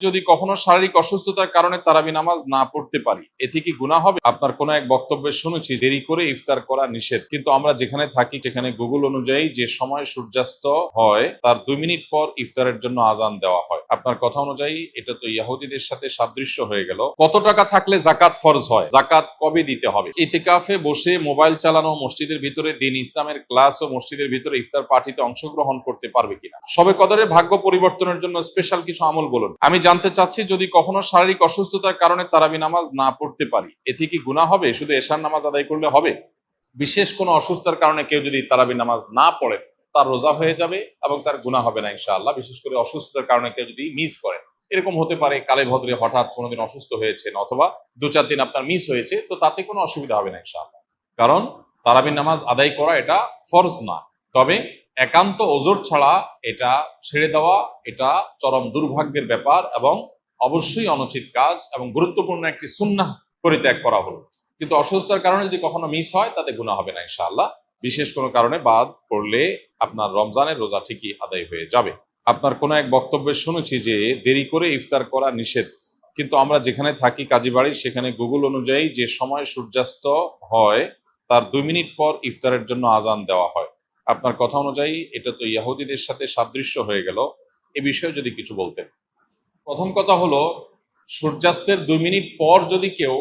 যদি কখনো শারীরিক অসুস্থতার কারণে তারাবি নামাজ না পড়তে পারি, এতে কি গুনাহ হবে? আপনার কোন এক বক্তব্যে শুনেছি দেরি করে ইফতার করা নিষেধ, কিন্তু আমরা যেখানে থাকি সেখানে গুগল অনুযায়ী যে সময় সূর্যাস্ত হয় তার 2 মিনিট পর ইফতারের জন্য আজান দেওয়া হয়। আপনার কথা অনুযায়ী এটা তো ইহুদিদের সাথে সাদৃশ্য হয়ে গেল। কত টাকা থাকলে জাকাত ফরজ হয়? জাকাত কবে দিতে হবে? ইতিকাফে বসে মোবাইল চালানো, মসজিদের ভিতরে দিন ইসলামের ক্লাস ও মসজিদের ভিতরে ইফতার পার্টিতে অংশগ্রহণ করতে পারবে কিনা? সবে কদরের ভাগ্য পরিবর্তনের জন্য স্পেশাল কিছু আমল বলুন। আমি জানতে চাচ্ছি, যদি কখনো শারীরিক অসুস্থতার কারণে তারাবি নামাজ না পড়তে পারি, এতে কি গুনাহ হবে? শুধু এশার নামাজ আদায় করলে হবে? বিশেষ কোনো অসুস্থতার কারণে কেউ যদি তারাবি নামাজ না পড়ে তার রোজা হয়ে যাবে এবং তার গুনাহ হবে না ইনশাআল্লাহ। বিশেষ করে অসুস্থতার কারণে কেউ যদি মিস করে, এরকম হতে পারে কালে ভদ্রে হঠাৎ কোনোদিন অসুস্থ হয়েছেন অথবা 2-4 দিন আপনার মিস হয়েছে, তো তাতে কোনো অসুবিধা হবে না ইনশাআল্লাহ। কারণ তারাবি নামাজ আদায় করা এটা ফরজ না। তবে একান্ত ওজর ছাড়া এটা ছেড়ে দেওয়া এটা চরম দুর্ভাগ্যের ব্যাপার এবং অবশ্যই অনুচিত কাজ এবং গুরুত্বপূর্ণ একটি সুন্নাহ পরিত্যাগ করা হলো। কিন্তু অসুস্থতার কারণে যদি কখনো মিস হয় তাতে গুনাহ হবে না ইনশাআল্লাহ। বিশেষ কোনো কারণে বাদ পড়লে আপনার রমজানের রোজা ঠিকই আদায় হয়ে যাবে। আপনার কোনো এক বক্তব্যে শুনেছি যে দেরি করে ইফতার করা নিষেধ, কিন্তু আমরা যেখানে থাকি কাজীবাড়ি সেখানে গুগল অনুযায়ী যে সময় সূর্যাস্ত হয় তার 2 মিনিট পর ইফতারের জন্য আজান দেওয়া হয়। আপনার কথা অনুযায়ী এটা তো ইহুদিদের সাথে সাদৃশ্য হয়ে গেল। এ বিষয়ে যদি কিছু বলতেন। প্রথম কথা হলো, সূর্যাস্তের 2 মিনিট পর যদি কেউ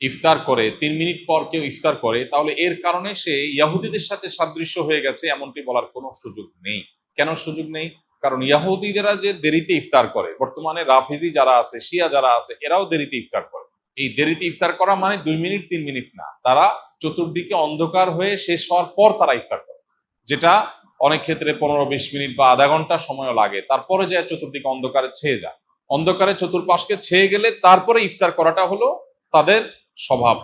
ইফতার করে, 3 মিনিট পর কেউ ইফতার করে, তাহলে এর কারণে সে ইহুদিদের সাথে সাদৃশ্য হয়ে গেছে এমনটি বলার কোনো সুযোগ নেই। কেন সুযোগ নেই? কারণ ইহুদিরা যে দেরিতে ইফতার করে, বর্তমানে রাফিজি যারা আছে, শিয়া যারা আছে, এরাও দেরিতে ইফতার করে। এই দেরিতে ইফতার করা মানে 2 মিনিট 3 মিনিট না, তারা চতুর্দিকে অন্ধকার হয়ে শেষ হওয়ার পর তারা ইফতার করে, যেটা অনেক ক্ষেত্রে 15-20 মিনিট বা আধা ঘন্টা সময়ও লাগে। তারপরে যে চতুর্দিকে অন্ধকারে ছেয়ে যায়, অন্ধকারে চতুর্পাশকে ছেয়ে গেলে তারপরে ইফতার করাটা হলো তাদের স্বভাব।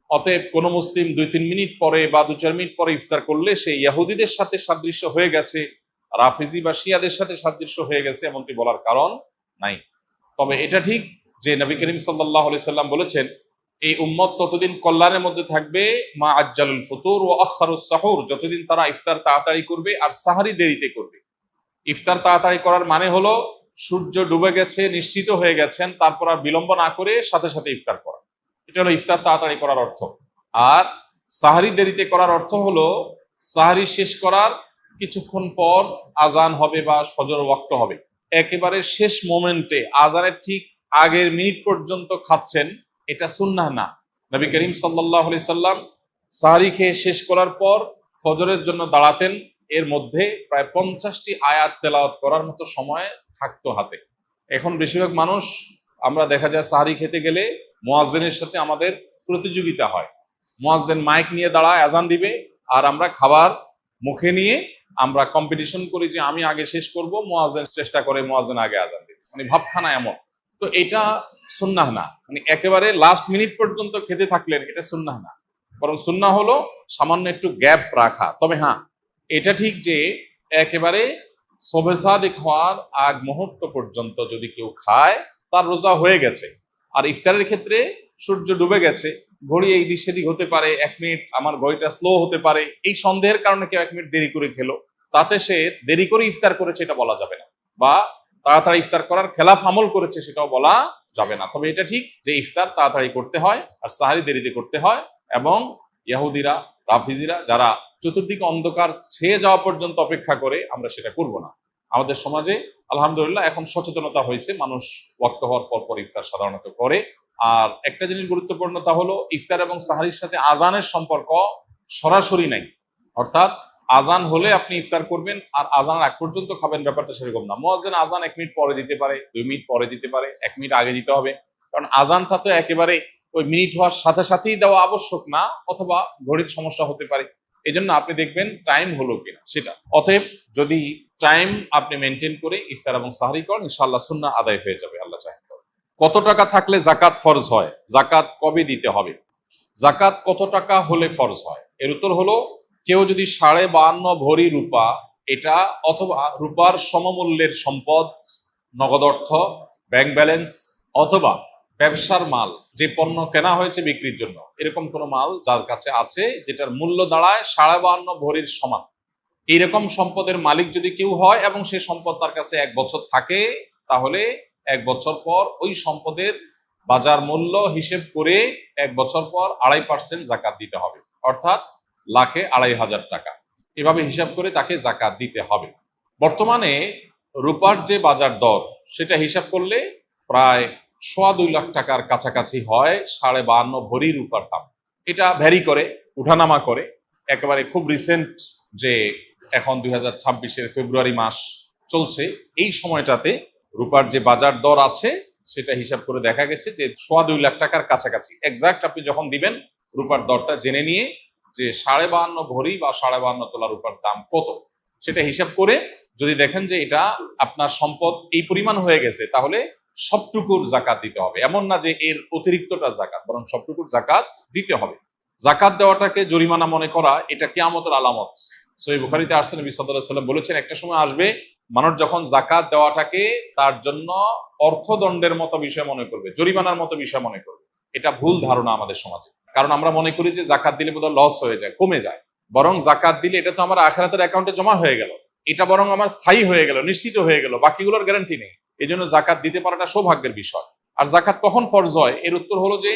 অতএব কোনো মুসলিম 2-3 মিনিট পরে বা 2-4 মিনিট পরে ইফতার করলে সে ইহুদিদের সাথে সাদৃশ্য হয়ে গেছে, রাফিজি বা শিয়াদের সাথে সাদৃশ্য হয়ে গেছে এমনটি বলার কারণ নাই। তবে এটা ঠিক যে নবী করিম সাল্লাল্লাহু আলাইহি সাল্লাম বলেছেন, এই উম্মত ততদিন কল্যাণের মধ্যে থাকবে মা আজ্জালুল ফুতুর ওয়া আখারুস সাহুর, যতদিন তারা ইফতার তাড়াতাড়ি করবে আর সাহারি দেরিতে করবে। ইফতার তাড়াতাড়ি করার মানে হলো সূর্য ডুবে গেছে, নিশ্চিত হয়ে গেছেন, তারপর আর বিলম্ব না করে সাথে সাথে ইফতার করা, এটা হলো ইফতার তাড়াতাড়ি করার অর্থ। আর সাহারি দেরিতে করার অর্থ হলো সাহারি শেষ করার কিছুক্ষণ পর আজান হবে বা ফজর ওয়াক্ত হবে, একেবারে শেষ মোমেন্টে আজানের ঠিক আগের মিনিট পর্যন্ত খাচ্ছেন, এটা সুন্নাহ না। নবী করিম সাল্লাল্লাহু আলাইহি সাল্লাম সাহারি খেয়ে শেষ করার পর ফজরের জন্য দাঁড়াতেন, এর মধ্যে প্রায় 50টি আয়াত তেলাওয়াত করার মতো সময় থাকতো হাতে। এখন বেশিরভাগ মানুষ, আমরা দেখা যায় সাহারি খেতে গেলে মুয়াজ্জিনের সাথে আমাদের প্রতিযোগিতা হয়। মুয়াজ্জিন মাইক নিয়ে দাঁড়ায়, আজান দিবে, আর আমরা খাবার মুখে নিয়ে আমরা কম্পিটিশন করি যে আমি আগে শেষ করব, মুয়াজ্জিন চেষ্টা করে মুয়াজ্জিন আগে আজান দিবে, মানে ভাবখানা এমন। তো এটা সুন্নাহ না, মানে একেবারে লাস্ট মিনিট পর্যন্ত খেতে থাকলেন, এটা সুন্নাহ না। বরং সুন্নাহ হলো সামান্য একটু গ্যাপ রাখা। তবে হ্যাঁ, এটা ঠিক যে একেবারে শবে সাদিক হওয়ার আগ মুহূর্ত পর্যন্ত যদি কেউ খায় তার রোজা হয়ে গেছে। আর ইফতারের ক্ষেত্রে সূর্য ডুবে গেছে, ঘড়ি এই দিক সেদিক হতে পারে, 1 মিনিট আমার ঘড়িটা স্লো হতে পারে, এই সন্দেহের কারণে কেউ 1 মিনিট দেরি করে খেলো, তাতে সে দেরি করে ইফতার করেছে এটা বলা যাবে না, বা তাড়াতাড়ি ইফতার করার খেলাফ আমল করেছে সেটাও বলা যাবে না। তবে এটা ঠিক যে ইফতার তাড়াতাড়ি করতে হয় আর সাহারি দেরিতে করতে হয়, এবং ইহুদিরা রাফিজিরা যারা চতুর্দিকে অন্ধকার ছেয়ে যাওয়া পর্যন্ত অপেক্ষা করে, আমরা সেটা করব না। আমাদের সমাজে আলহামদুলিল্লাহ এখন সচেতনতা হয়েছে, মানুষ ওয়াক্ত হওয়ার পর পর ইফতার সাধারণত করে। আর একটা জিনিস গুরুত্বপূর্ণ, তা হলো ইফতার এবং সাহারির সাথে আজানের সম্পর্ক সরাসরি নাই। অর্থাৎ আজান হলে আপনি ইফতার করবেন আর আজানের আগ পর্যন্ত খাবেন, ব্যাপারটা সেরকম না। মুয়াজ্জিন আজান 1 মিনিট পরে দিতে পারে, 2 মিনিট পরে দিতে পারে, 1 মিনিট আগে দিতে হবে, কারণ আজানটা তো একেবারে ওই মিনিট হওয়ার সাথে সাথেই দেওয়া আবশ্যক না, অথবা ঘড়ির সমস্যা হতে পারে। এই জন্য আপনি দেখবেন টাইম হলো কিনা সেটা। অতএব যদি টাইম আপনি মেনটেন করে ইফতার এবং সাহরি করেন, ইনশাআল্লাহ সুন্নাহ আদায় হয়ে যাবে আল্লাহ চাহে। কত টাকা থাকলে জাকাত ফরজ হয়? জাকাত কবে দিতে হবে? জাকাত কত টাকা হলে ফরজ হয়? এর উত্তর হলো, কেউ যদি 52.5 ভরি রূপা, এটা অথবা রূপার সমমূল্যের সম্পদ, নগদ অর্থ, ব্যাংক ব্যালেন্স, অথবা ব্যবসার মাল, যে পণ্য কেনা হয়েছে বিক্রির জন্য, এরকম কোনো মাল যার কাছে আছে যেটার মূল্য দাঁড়ায় 52.5 ভরির সমান, এইরকম সম্পদের মালিক যদি কেউ হয় এবং সে সম্পদ তার কাছে 1 বছর থাকে, তাহলে 1 বছর পর ওই সম্পদের বাজার মূল্য হিসেব করে 1 বছর পর 2.5% জাকাত দিতে হবে, অর্থাৎ লাখে 2,500 টাকা। এভাবে হিসাব করে তাকে জাকাত দিতে হবে। বর্তমানে রূপার যে বাজার দর সেটা হিসাব করলে প্রায় 2.25 লাখ টাকার কাছাকাছি হয় 52.5 ভরি রূপার দাম। এটা ভ্যারি করে, উঠানামা করে। একেবারে খুব রিসেন্ট যে এখন 2026-এর ফেব্রুয়ারি মাস চলছে, এই সময়টাতে রূপার যে বাজার দর আছে সেটা হিসাব করে দেখা গেছে যে 2.25 লাখ টাকার কাছাকাছি। এক্সাক্ট আপনি যখন দিবেন রূপার দরটা জেনে নিয়ে যে 52.5 ভরি বা 52.5 তোলা রূপার দাম কত সেটা হিসাব করে যদি দেখেন যে এটা আপনার সম্পদ এই পরিমাণ হয়ে গেছে, তাহলে সবটুকুর জাকাত দিতে হবে। এমন না যে এর অতিরিক্তটা জাকাত, বরং সবটুকুর জাকাত দিতে হবে। জাকাত দেওয়াটাকে জরিমানা মনে করা এটা কিয়ামতের আলামত। সহিহ বুখারীতে আসছে, নবী সাল্লাল্লাহু আলাইহি ওয়াসাল্লাম বলেছেন একটা সময় আসবে মানুষ যখন জাকাত দেওয়াটাকে তার জন্য অর্থদণ্ডের মতো বিষয় মনে করবে, জরিমানার মতো বিষয় মনে করবে। এটা ভুল ধারণা আমাদের সমাজে। কারণ আমরা মনে করি যে জাকাত দিলে বোধহয় লস হয়ে যায়, কমে যায়। বরং জাকাত দিলে এটা তো আমার আখিরাতের অ্যাকাউন্টে জমা হয়ে গেল, এটা বরং আমার স্থায়ী হয়ে গেল, নিশ্চিত হয়ে গেল, বাকিগুলোর গ্যারান্টি নেই। এই জন্য জাকাত দিতে পারাটা সৌভাগ্যের বিষয়। আর জাকাত কখন ফরজ হয়, এর উত্তর হলো যে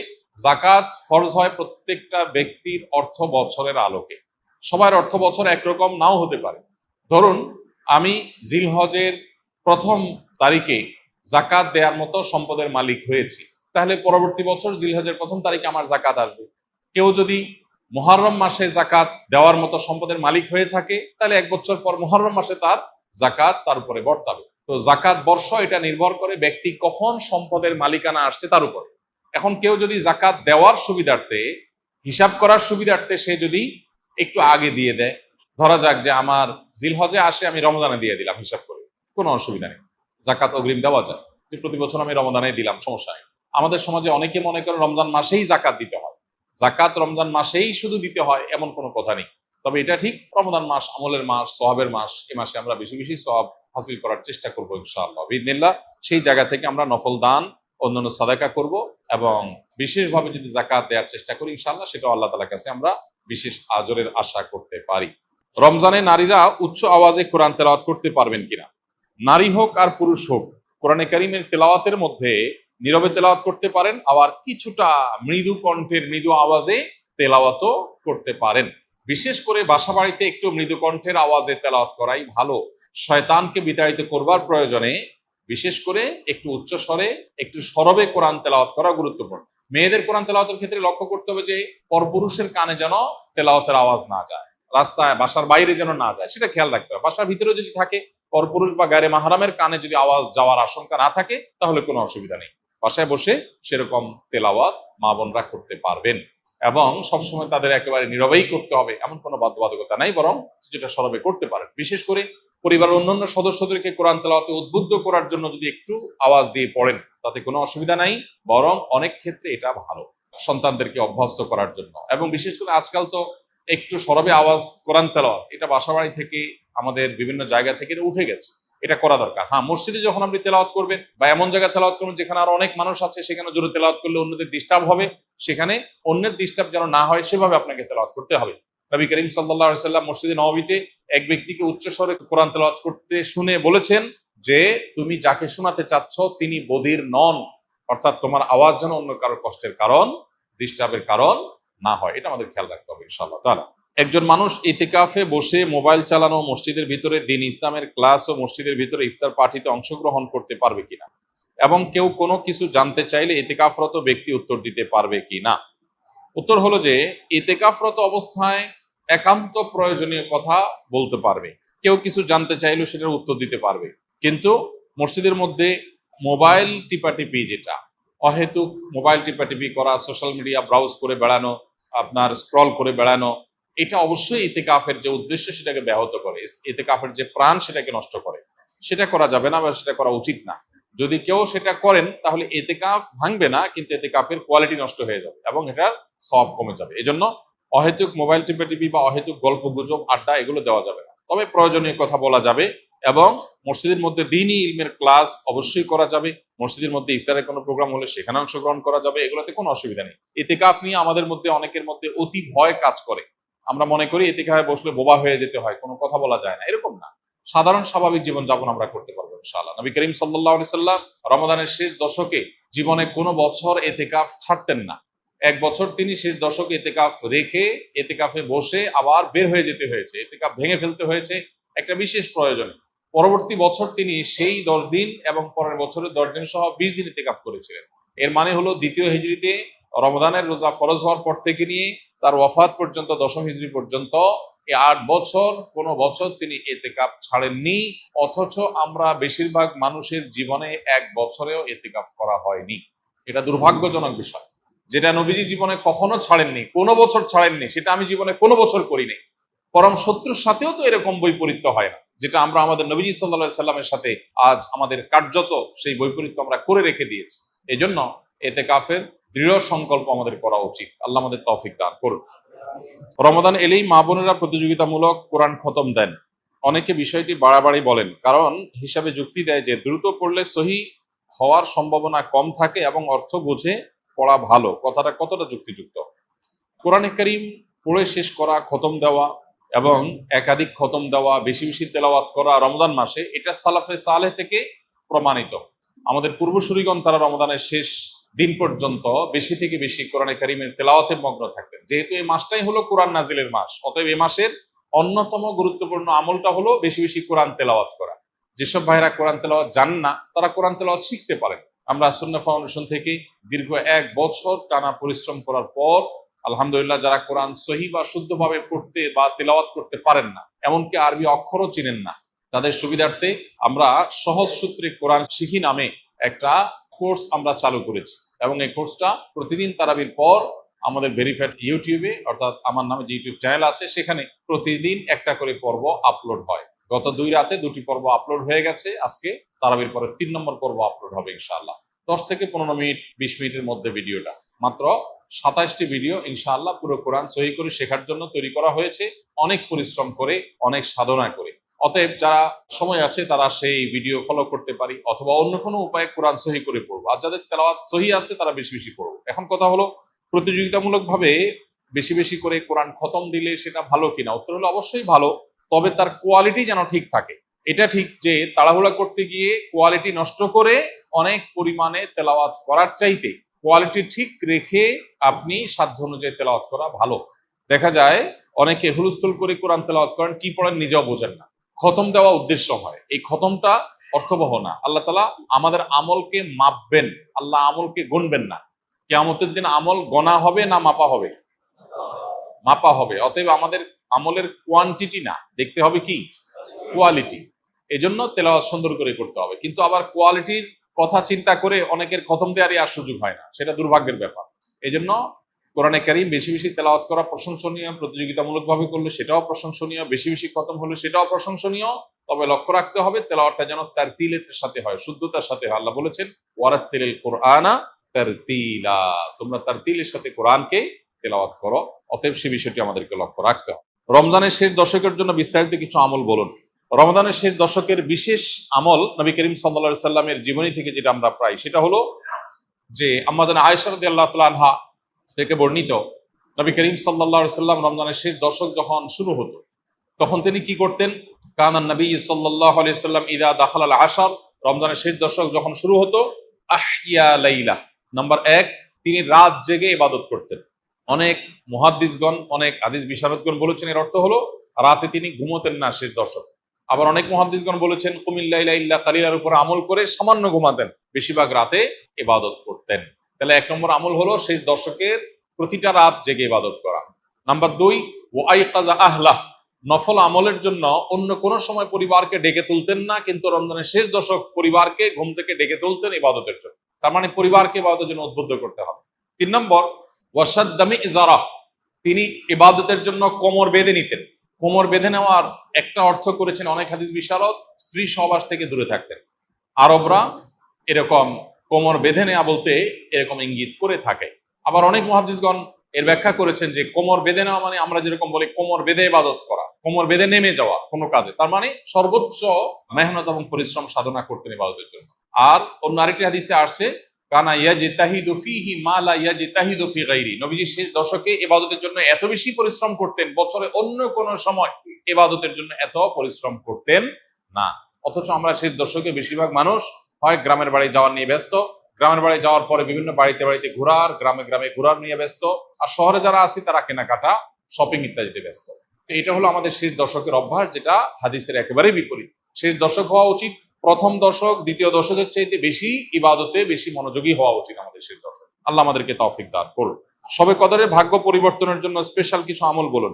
জাকাত ফরজ হয় প্রত্যেকটা ব্যক্তির অর্থ বছরের আলোকে। সবার অর্থ বছর একরকম নাও হতে পারে। ধরুন আমি জিলহজের 1ম তারিখে জাকাত দেওয়ার মতো সম্পদের মালিক হয়েছি, তাহলে পরবর্তী বছর জিলহজের 1ম তারিখে আমার জাকাত আসবে। কেউ যদি মুহররম মাসে জাকাত দেওয়ার মতো সম্পদের মালিক হয়ে থাকে, তাহলে 1 বছর পর মুহররম মাসে তার জাকাত তার উপরে বর্তাবে। তো জাকাত বর্ষ এটা নির্ভর করে ব্যক্তি কখন সম্পদের মালিকানা আসছে তার উপরে। এখন কেউ যদি জাকাত দেওয়ার সুবিধার্থে, হিসাব করার সুবিধার্থে সে যদি একটু আগে দিয়ে দেয়, ধরা যাক যে আমার জিলহজে আসে, আমি রমজানে দিয়ে দিলাম হিসাব করে, কোনো অসুবিধা নেই, জাকাত অগ্রিম দেওয়া যায়। যে প্রতি বছর আমি রমজানে দিলাম, সমস্যা নেই। আমাদের সমাজে অনেকে মনে করে রমজান মাসেই জাকাত দিতে হয়, জাকাত রমজান মাসেই শুধু দিতে হয় এমন কোনো কথা নেই। তবে এটা ঠিক, রমজান মাস আমলের মাস, সওয়াবের মাস, এই মাসে আমরা বেশি বেশি সওয়াব হাসিল করার চেষ্টা করবো ইনশাআল্লাহ বিইذনিল্লাহ। সেই জায়গা থেকে আমরা নফল দান, অন্যান্য সাদাকা করব এবং বিশেষভাবে যদি জাকাত দেওয়ার চেষ্টা করি ইনশাআল্লাহ, সেটা আল্লাহ তাআলার কাছে আমরা বিশেষ আজরের আশা করতে পারি। রমজানে নারীরা উচ্চ আওয়াজে কোরআন তেলাওয়াত করতে পারবেন কিনা? নারী হোক আর পুরুষ হোক, কোরআনে কারীমের তেলাওয়াতের মধ্যে নীরবে তেলাওয়াত করতে পারেন, আবার কিছুটা মৃদু কণ্ঠের মৃদু আওয়াজে তেলাওয়াতও করতে পারেন। বিশেষ করে বাসা বাড়িতে একটু মৃদু কণ্ঠের আওয়াজে তেলাওয়াত করাই ভালো। শয়তানকে বিতাড়িত করবার প্রয়োজনে বিশেষ করে একটু উচ্চ স্বরে, একটু সরবে কোরআন তেলাওয়াত করা গুরুত্বপূর্ণ। মেয়েদের কোরআন তেলাওয়াতের ক্ষেত্রে লক্ষ্য করতে হবে যে পরপুরুষের কানে যেন তেলাওয়াতের আওয়াজ না যায়, রাস্তায় বাসার বাইরে যেন না যায়, সেটা খেয়াল রাখতে হবে। বাসার ভিতরে যদি থাকে, পরপুরুষ বা গায়রে মাহরামের কানে যদি আওয়াজ যাওয়ার আশঙ্কা না থাকে, তাহলে কোনো অসুবিধা নেই। বাসায় বসে সেরকম তেলাওয়াত মা বোনরা করতে পারবেন এবং সবসময় তাদের একেবারে নীরবেই করতে হবে এমন কোনো বাধ্যবাধকতা নাই, বরং যেটা সরবে করতে পারেন। বিশেষ করে পরিবারের অন্যান্য সদস্যদেরকে কোরআন তেলাওয়াতে উদ্বুদ্ধ করার জন্য যদি একটু আওয়াজ দিয়ে পড়েন, তাতে কোনো অসুবিধা নাই, বরং অনেক ক্ষেত্রে এটা ভালো সন্তানদেরকে অভ্যস্ত করার জন্য। এবং বিশেষ করে আজকাল তো একটু সরবে আওয়াজ কোরআন তেলাওয়াত এটা বাসাবাড়ি থেকে, আমাদের বিভিন্ন জায়গা থেকে এটা উঠে গেছে, এটা করা দরকার। হ্যাঁ, মসজিদে যখন আপনি তেলাওয়াত করবেন বা এমন জায়গায় তেলাওয়াত করবেন যেখানে আরো অনেক মানুষ আছে, সেখানে জোরে তেলাওয়াত করলে অন্যদের ডিস্টার্ব হবে, সেখানে অন্যের ডিস্টার্ব যেন না হয় সেভাবে আপনাকে তেলাওয়াত করতে হবে। নবী করিম সাল্লাল্লাহু আলাইহি ওয়াসাল্লাম মসজিদে নববীতে এক ব্যক্তিকে উচ্চ স্বরে কোরআন তেলাওয়াত করতে শুনে বলেছেন যে তুমি যাকে শোনাতে চাচ্ছ তিনি বধির নন, অর্থাৎ তোমার আওয়াজ যেন অন্য কারো কষ্টের কারণ, ডিস্টার্বের কারণ না হয়। এটা আমাদের খেয়াল রাখতে হবে ইনশাআল্লাহ তাআলা। একজন মানুষ ইতিকাফে বসে মোবাইল চালানো, মসজিদের ভিতরে দ্বীন ইসলামের ক্লাস ও মসজিদের ভিতরে ইফতার পার্টিতে অংশগ্রহণ করতে পারবে কিনা, এবং কেউ কোনো কিছু জানতে চাইলে ইতিকাফরত ব্যক্তি উত্তর দিতে পারবে কিনা? উত্তর হলো যে ইতিকাফরত অবস্থায় একান্ত প্রয়োজনীয় কথা বলতে পারবে, কেউ কিছু জানতে চাইলেও সেটার উত্তর দিতে পারবে। কিন্তু মসজিদের মধ্যে মোবাইল টিপাটিপি, যেটা অহেতুক মোবাইল টিপাটিপি করা, সোশ্যাল মিডিয়া ব্রাউজ করে বেড়ানো, আপনার স্ক্রল করে বেড়ানো, এটা অবশ্যই ইতিকাফের যে উদ্দেশ্য সেটাকে ব্যাহত করে, ইতিকাফের যে প্রাণ সেটাকে নষ্ট করে। সেটা করা যাবে না বা সেটা করা উচিত না। যদি কেউ সেটা করেন তাহলে ইতিকাফ ভাঙবে না, কিন্তু ইতিকাফের কোয়ালিটি নষ্ট হয়ে যাবে এবং এটার সওয়াব কমে যাবে। এজন্য অহেতুক মোবাইল টিপি বা অহেতুক গল্প গুজব আড্ডা এগুলো দেওয়া যাবে না। তবে প্রয়োজনীয় কথা বলা যাবে এবং মসজিদের মধ্যে দ্বীনি ইলমের ক্লাস অবশ্যই করা যাবে। মসজিদের মধ্যে ইফতারের কোনো প্রোগ্রাম হলে সেখানে অংশগ্রহণ করা যাবে, এগুলোতে কোনো অসুবিধা নেই। ইতিকাফ নিয়ে আমাদের মধ্যে অনেকের মধ্যে অতি ভয় কাজ করে। আমরা মনে করি ইতিকাফে বসলে বোবা হয়ে যেতে হয়, কোনো কথা বলা যায় না, এরকম না। সাধারণ স্বাভাবিক জীবনযাপন আমরা করতে পারবো ইনশাআল্লাহ। নবী করিম সাল্লাল্লাহু আলাইহি সাল্লাম রমাদানের শেষ দশকে জীবনে কোনো বছর এতেকাফ ছাড়তেন না। এক বছর তিনি শেষ দশকে এতেকাফ রেখে এতেকাফে বসে আবার বের হয়ে যেতে হয়েছে, এতেকাফ ভেঙে ফেলতে হয়েছে একটা বিশেষ প্রয়োজনে। পরবর্তী বছর তিনি সেই 10 দিন এবং পরের বছরের 10 দিন সহ 20 দিন ইতিকাফ করেছিলেন। এর মানে হলো দ্বিতীয় হিজরিতে রমজানের রোজা ফরজ হওয়ার পর থেকে নিয়ে তার ওয়াফাত পর্যন্ত, দশম হিজরি পর্যন্ত এই 8 বছর কোনো বছর তিনি ইতিকাফ ছাড়েননি। অথচ আমরা বেশিরভাগ মানুষের জীবনে এক বছরেও ইতিকাফ করা হয়নি। এটা দুর্ভাগ্যজনক বিষয়। যেটা নবীজি জীবনে কখনো ছাড়েননি, কোনো বছর ছাড়েননি, সেটা আমি জীবনে কোনো বছর করিনি। পরম শত্রুর সাথেও তো এরকম বৈপরীত্য হয় না, যেটা আমরা আমাদের নবীজি সাল্লাল্লাহু আলাইহি সাল্লামের সাথে আজ আমাদের কার্যত সেই বৈপরীত্য আমরা করে রেখে দিয়েছি। এজন্য ইতিকাফের দৃঢ় সংকল্প আমাদের করা উচিত। আল্লাহ আমাদের তৌফিক দান করুন। রমাদান এলেই মা বোনেরা প্রতিযোগিতামূলক কোরআন খতম দেন। অনেকে বিষয়টি বাড়াবাড়ি বলেন, কারণ হিসাবে যুক্তি দেয় যে দ্রুত পড়লে সহি হওয়ার সম্ভাবনা কম থাকে এবং অর্থ বুঝে পড়া ভালো। কথাটা কতটা যুক্তিযুক্ত? কোরআনে কারীম পড়ে শেষ করা, খতম দেওয়া এবং একাধিক খতম দেওয়া, বেশি বেশি তেলাওয়াত করা রমজান মাসে, এটা সালাফে সালেহ থেকে প্রমাণিত। আমাদের পূর্বসূরিগণ তারা রমজানের শেষ দিন পর্যন্ত বেশি থেকে বেশি কোরআনে কারীমের তেলাওয়াতে মগ্ন থাকতেন। যেহেতু এই মাসটাই হলো কোরআন নাজিলের মাস, অতএব এই মাসের অন্যতম গুরুত্বপূর্ণ আমলটা হলো বেশি বেশি কোরআন তেলাওয়াত করা। যেসব ভাইরা কোরআন তেলাওয়াত জানেন না, তারা কোরআন তেলাওয়াত শিখতে পারেন। আমরা সুন্নাহ ফাউন্ডেশন থেকে দীর্ঘ 1 বছর টানা পরিশ্রম করার পর আলহামদুলিল্লাহ, যারা কোরআন সহি বা শুদ্ধভাবে পড়তে বা তেলাওয়াত করতে পারেন না, এমনকি আরবি অক্ষরও চিনেন না, তাদের সুবিধার্থে আমরা সহজ সূত্রে কোরআন শিখি নামে একটা কোর্স আমরা চালু করেছি। এবং এই কোর্সটা প্রতিদিন তারাবির পর আমাদের ভেরিফাইড ইউটিউবে, অর্থাৎ আমার নামে যে ইউটিউব চ্যানেল আছে, সেখানে প্রতিদিন একটা করে পর্ব আপলোড হয়। গত 2 রাতে 2টি পর্ব আপলোড হয়ে গেছে। আজকে তারাবির পরে 3 নম্বর পর্ব আপলোড হবে ইনশাআল্লাহ। 10 থেকে 15 মিনিট, 20 মিনিটের মধ্যে ভিডিওটা, মাত্র 27টি ভিডিও ইনশাআল্লাহ পুরো কোরআন সহি করে শেখার জন্য তৈরি করা হয়েছে, অনেক পরিশ্রম করে, অনেক সাধনা করে। অতএব যারা সময় আছে তারা সেই ভিডিও ফলো করতে পারি, অথবা অন্য কোনো উপায়ে কোরআন সহি করে পড়বো। আর যাদের তেলাওয়াত সহি আছে তারা বেশি বেশি পড়বো। এখন কথা হলো, প্রতিযোগিতামূলকভাবে বেশি বেশি করে কোরআন খতম দিলে সেটা ভালো কিনা? উত্তর হলো অবশ্যই ভালো, তবে তার কোয়ালিটি যেন ঠিক থাকে। এটা ঠিক যে তাড়াহুড়া করতে গিয়ে কোয়ালিটি নষ্ট করে অনেক পরিমাণে তেলাওয়াত করার চাইতে কোয়ালিটি ঠিক রেখে আপনি সাধ্য অনুযায়ী তেলাওয়াত করা ভালো। দেখা যায় অনেকে হুলস্থুল করে কোরআন তেলাওয়াত করেন, কি পড়েন নিজেও বোঝেন না। খতম দেওয়া উদ্দেশ্য হয়, এই খতমটা অর্থবহ না। আল্লাহ তাআলা আমাদের আমলকে মাপবেন, আল্লাহ আমলকে গুনবেন না। কিয়ামতের দিন আমল গণা হবে না মাপা হবে? মাপা হবে। অতএব আমাদের আমলের কোয়ান্টিটি না, দেখতে হবে কি? কোয়ালিটি। এজন্য তেলাওয়াত সুন্দর করে করতে হবে। কিন্তু আবার কোয়ালিটির কথা চিন্তা করে অনেকের খতম দেওয়ারই আর সুযোগ হয় না, সেটা দুর্ভাগ্যের ব্যাপার। এজন্য কোরআনে কারীম বেশি বেশি তেলাওয়াত করা প্রশংসনীয়, প্রতিযোগিতামূলকভাবে করলে সেটাও প্রশংসনীয়, বেশি বেশি খতম হলে সেটাও প্রশংসনীয়। তবে লক্ষ্য রাখতে হবে তেলাওয়াতটা যেন তারতিলের সাথে হয়, শুদ্ধতার সাথে হয়। আল্লাহ বলেছেন, ওয়ারাত্তিলিল কুরআনা তারতিলা, তোমরা তারতিলের সাথে কোরআনকে তেলাওয়াত করো। অতএব সে বিষয়টি আমাদেরকে লক্ষ্য রাখতে হবে। রমজানের শেষ দশকের জন্য বিস্তারিত কিছু আমল বলুন। রমজানের শেষ দশকের বিশেষ আমল নবী করিম সাল্লাল্লাহু আলাইহি সাল্লামের জীবনী থেকে যেটা আমরা পাই, সেটা হলো যে আম্মা জানা আয়েশা রাদিয়াল্লাহু তাআলা আনহা থেকে বর্ণিত, নবী করিম সাল্লাল্লাহু আলাইহি সাল্লাম রমজানের শেষ দশক যখন শুরু হতো, তখন তিনি কি করতেন? কানান নবী সাল্লাল্লাহু আলাইহি সাল্লাম ইযা দাখালাল আশর, রমজানের শেষ দশক যখন শুরু হতো, আহইয়া লাইলা, নাম্বার 1, তিনি রাত জেগে ইবাদত করতেন। অনেক মুহাদ্দিসগণ, অনেক হাদিস বিশারদগণ বলেছেন এর অর্থ হলো রাতে তিনি ঘুমোতেন না শেষ দশক। আবার অনেক মুহাদ্দিসগণ বলেছেন কুমিল লাইলা ইল্লা কালিলার উপর আমল করে সামান্য ঘুমাতেন, বেশিরভাগ রাতে ইবাদত করতেন। তাহলে 1 নম্বর আমল হলো শেষ দশকের প্রতিটা রাত জেগে ইবাদত করা। নাম্বার 2, ওয়াইকাযা আহলাহ, নফল আমলের জন্য অন্য কোন সময় পরিবারকে ডেকে তুলতেন না, কিন্তু রমজানের শেষ দশক পরিবারকে ঘুম থেকে ডেকে তুলতেন ইবাদতের জন্য। তার মানে পরিবারকে ইবাদতের জন্য উদ্বুদ্ধ করতে হবে। 3 নম্বর, ওয়াসাদ্দামি ইজারা, তিনি ইবাদতের জন্য কোমর বেঁধে নিতেন। কোমর বেঁধে নেওয়ার একটা অর্থ করেছেন অনেক হাদিস বিশারদ, স্ত্রী সহবাস থেকে দূরে থাকতেন। আরবরা এরকম কোমর বেঁধে নেওয়া বলতে এরকম ইঙ্গিত করে থাকে। আবার অনেক মুহাদ্দিসগণ এর ব্যাখ্যা করেছেন যে কোমর বেঁধে নেওয়া মানে আমরা যেরকম বলি কোমর বেঁধে ইবাদত করা, কোমর বেঁধে নেমে যাওয়া কোনো কাজে, তার মানে সর্বোচ্চ মেহনত এবং পরিশ্রম সাধনা করতেন ইবাদতের জন্য। আর অন্য আরেকটি হাদিসে আসছে, কানা ইয়াজতাহিদু ফীহি মা লা ইয়াজতাহিদু ফি গায়রি, নবীজি শেষ দশকে ইবাদতের জন্য এত বেশি পরিশ্রম করতেন, বছরে অন্য কোন সময় ইবাদতের জন্য এত পরিশ্রম করতেন না। অথচ আমরা শেষ দশকে বেশিরভাগ মানুষ হয় গ্রামের বাড়ি যাওয়ার নিয়ে ব্যস্ত, গ্রামের বাড়ি যাওয়ার পরে বিভিন্ন বাড়িতে বাড়িতে ঘোরার, গ্রামে গ্রামে ঘোরার নিয়ে ব্যস্ত, আর শহরে যারা আছি তারা কেনাকাটা, শপিং ইত্যাদিতে ব্যস্ত। তো এটা হলো আমাদের শেষ দশকের অভ্যাস, যেটা হাদিসের একেবারেই বিপরীত। শেষ দশক হওয়া উচিত প্রথম দশক, দ্বিতীয় দশকের চাইতে বেশি ইবাদতে বেশি মনোযোগী হওয়া উচিত আমাদের শেষ দশক। আল্লাহ আমাদেরকে তৌফিক দান করুন। শবে কদরের ভাগ্য পরিবর্তনের জন্য স্পেশাল কিছু আমল বলুন।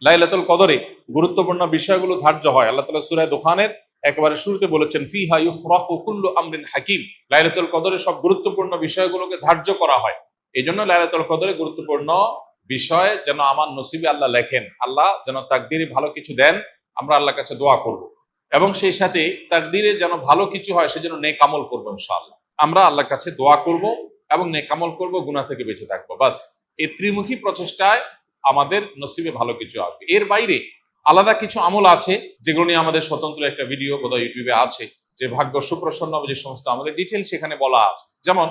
লাইলাতুল কদরে গুরুত্বপূর্ণ বিষয়গুলো ধার্য হয়। আল্লাহ তাআলা সূরা দুখানের একেবারে শুরুতে বলেছেন, ফিহা ইউফরাকু কুল্লু আমরিন হাকিম। লাইলাতুল কদরে সব গুরুত্বপূর্ণ বিষয়গুলোকে ধার্য করা হয়। এই জন্য লাইলাতুল কদরে গুরুত্বপূর্ণ বিষয় যেন আমার নসিবে আল্লাহ লেখেন, আল্লাহ যেন তাকদীরে ভালো কিছু দেন, আমরা আল্লাহর কাছে দোয়া করব। এবং সেই সাথে তাকদীরে যেন ভালো কিছু হয় সেজন্য নেক আমল করবো ইনশাআল্লাহ। আমরা আল্লাহর কাছে দোয়া করব এবং নেক আমল করব, গুনাহ থেকে বেঁচে থাকবো। বাস এই ত্রিমুখী প্রচেষ্টায় আমাদের নসিবে ভালো কিছু আসবে। এর বাইরে আলাদা কিছু আমল আছে যেগুলো নিয়ে আমাদের স্বতন্ত্র একটা ভিডিও বোধহয় ইউটিউবে আছে, যে ভাগ্য সুপ্রসন্ন হবে যে সমস্ত আমলের ডিটেল সেখানে বলা আছে। যেমন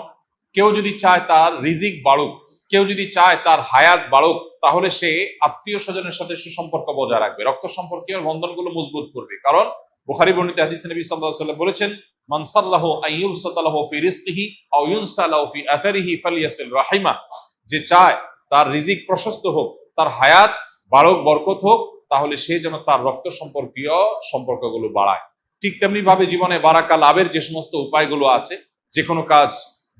কেউ যদি চায় তার রিজিক বাড়ুক, কেউ যদি চায় তার হায়াত বাড়ুক, তাহলে সে আত্মীয় স্বজনের সাথে সুসম্পর্ক বজায় রাখবে, রক্ত সম্পর্কীয় বন্ধনগুলো মজবুত করবে। কারণ বুখারী বর্ণিত হাদিসে নবী সাল্লাল্লাহু আলাইহি ওয়াসাল্লাম বলেছেন, মান সাল্লাহু আইয়ুবসাতা লাহু ফি রিজকিহি আও ইউনসা লাহু ফি আথারিহি ফালিয়াসিল রাহিমা। যে চায় তার রিজিক প্রশস্ত হোক, তার হায়াত বাড়ুক, বরকত হোক, তাহলে সে যেন তার রক্ত সম্পর্কীয় সম্পর্কগুলো বাড়ায়। ঠিক তেমনি ভাবে জীবনে বারাকা লাভের যে সমস্ত উপায়গুলো আছে, যে কোনো কাজ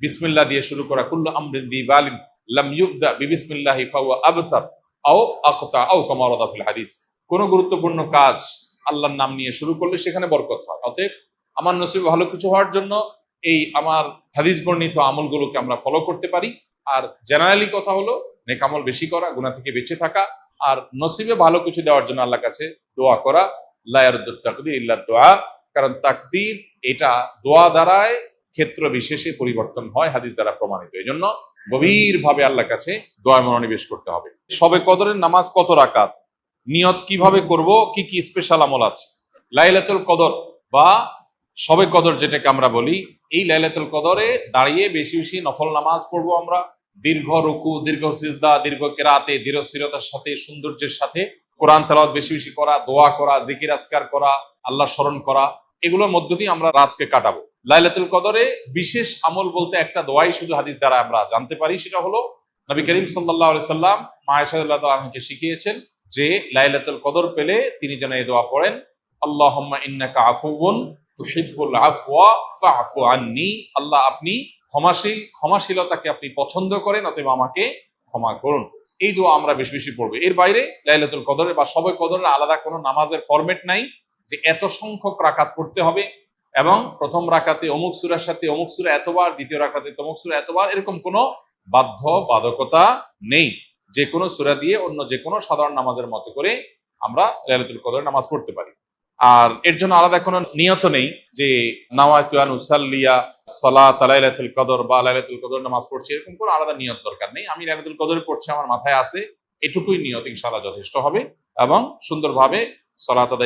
বিসমিল্লাহ দিয়ে শুরু করা, কুল্লু আমরিন বিবালিন লাম ইউবদা বিবিসমিল্লাহি ফাহুয়া আবতার আও আকতা আও কামা ওয়ারাদা ফিল হাদিস। কোন গুরুত্বপূর্ণ কাজ আল্লাহর নাম নিয়ে শুরু করলে সেখানে বরকত হয়। অতএব আমার নসিবে ভালো কিছু হওয়ার জন্য এই আমার হাদিস বর্ণিত আমলগুলোকে আমরা ফলো করতে পারি। আর জেনারেলি কথা হলো নেক আমল বেশি করা, গুনাহ থেকে বেঁচে থাকা, আর নসিবে ভালো কিছু দেওয়ার জন্য আল্লাহর কাছে দোয়া করা। লা ইয়ারুদ্দুত তাকদীর ইল্লা দুআ। কারণ তাকদীর এটা দোয়া দ্বারায় ক্ষেত্র বিশেষে পরিবর্তন হয়, হাদিস দ্বারা প্রমাণিত। এই জন্য গভীর ভাবে আল্লাহর কাছে দোয়া মনোনিবেশ করতে হবে। শবে কদরের নামাজ কত রাকাত, নিয়ত কিভাবে করব, কি কি স্পেশাল আমল আছে। লাইলাতুল কদর বা শবে কদর যেটাকে আমরা বলি, এই লাইলাতুল কদরে দাঁড়িয়ে বেশি বেশি নফল নামাজ পড়বো আমরা। দীর্ঘ রুকু, দীর্ঘ সিজদা, দীর্ঘ কেরাতে, দৃঢ় স্থিরতার সাথে, সৌন্দর্যের সাথে কোরআন তেলাওয়াত বেশি বেশি করা, দোয়া করা, জিকির আজকার করা, আল্লাহ স্মরণ করা, এগুলোর মধ্য দিয়ে আমরা রাতকে কাটাবো। লাইলাতুল কদরে বিশেষ আমল বলতে একটা দোয়াই শুধু হাদিস দ্বারা আমরা জানতে পারি, সেটা হলো নবী করিম সাল্লাল্লাহু আলাইহি সাল্লাম মা আয়েশা রাদিয়াল্লাহু আনহাকে শিখিয়েছেন যে লাইলাতুল কদর পেলে তিনি যেন এই দোয়া পড়েন, আল্লাহুম্মা ইন্নাকা আফুউন তুহিব্বুল আফওয়া ফাআফু আন্নী। আল্লাহ আপনি ক্ষমাশীল, ক্ষমাশীলতাকে আপনি পছন্দ করেন, অতএব আমাকে ক্ষমা করুন। এই দোয়া আমরা বেশি বেশি পড়বো। এর বাইরে লাইলাতুল কদরের বা শবে কদরের আলাদা কোনো নামাজের ফরম্যাট নাই যে এত সংখ্যক রাকাত পড়তে হবে এবং প্রথম রাকাতে অমুক সূরার সাথে অমুক সূরা এতবার, দ্বিতীয় রাকাতে তমুক সূরা এতবার, এরকম কোনো বাধ্যবাধকতা নেই। যে কোনো সূরা দিয়ে অন্য যে কোনো সাধারণ নামাজের মতো করে আমরা লাইলাতুল কদরের নামাজ পড়তে পারি। আর এর জন্য আলাদা কোনো নিয়ত নেই যে নাওয়াইতু আন উসাল্লিয়া সালাত লাইলাতুল কদর বা লাইলাতুল কদর নামাজ পড়ছি, এরকম কোনো আলাদা নিয়ত দরকার নেই। আমি লাইলাতুল কদর পড়ছি, আমার মাথায় আছে, এটুকুই নিয়ত ইনশাআল্লাহ যথেষ্ট হবে এবং সুন্দরভাবে সালাত আদায়